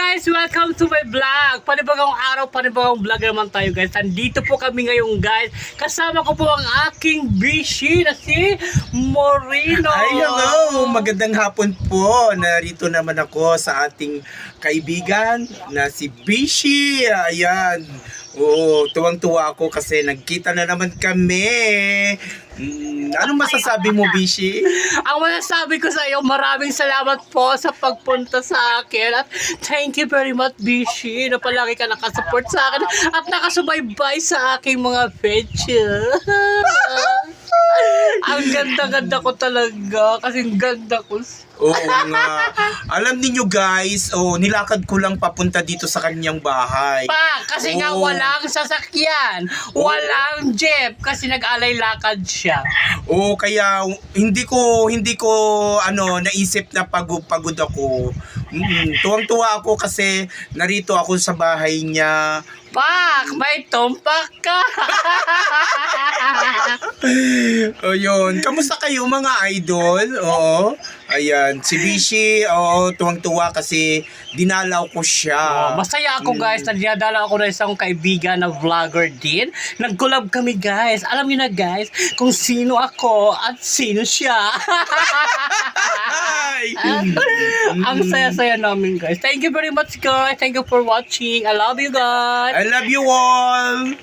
guys! Welcome to my vlog! Panibagong araw, panibagong vlog naman tayo guys. Nandito po kami ngayon guys. Kasama ko po ang aking bishi na si Moreno. Ay, hello! Magandang hapon po. Narito naman ako sa ating kaibigan na si Bishi. Ayan. Oo, tuwang-tuwa ako kasi nagkita na naman kami. Anong masasabi mo, Bishi? Ang masasabi ko sa iyo, maraming salamat po sa pagpunta sa akin. At thank you very much, Bishi, na palagi ka nakasupport sa akin at nakasubaybay sa aking mga picture. Ang ganda-ganda ko talaga kasi ganda ko. Oo nga. Alam niyo guys, nilakad ko lang papunta dito sa kanyang bahay. Kasi nga Oo. walang sasakyan, walang jeep kasi nag-alay lakad siya. Oo, kaya hindi ko naisip na pagod ako. Tuwang-tuwa ako kasi narito ako sa bahay niya. May tumpak ka. O yun, kamusta kayo mga idol? Oo. Ayan, si Bishi, tuwang-tuwa kasi dinalaw ko siya. Masaya ako guys, nadadala ako na isang kaibigan na vlogger din. Nag-collab kami guys. Alam niyo na guys kung sino ako at sino siya. Ay! Ang saya-saya namin guys. Thank you very much guys. Thank you for watching. I love you guys. I love you all!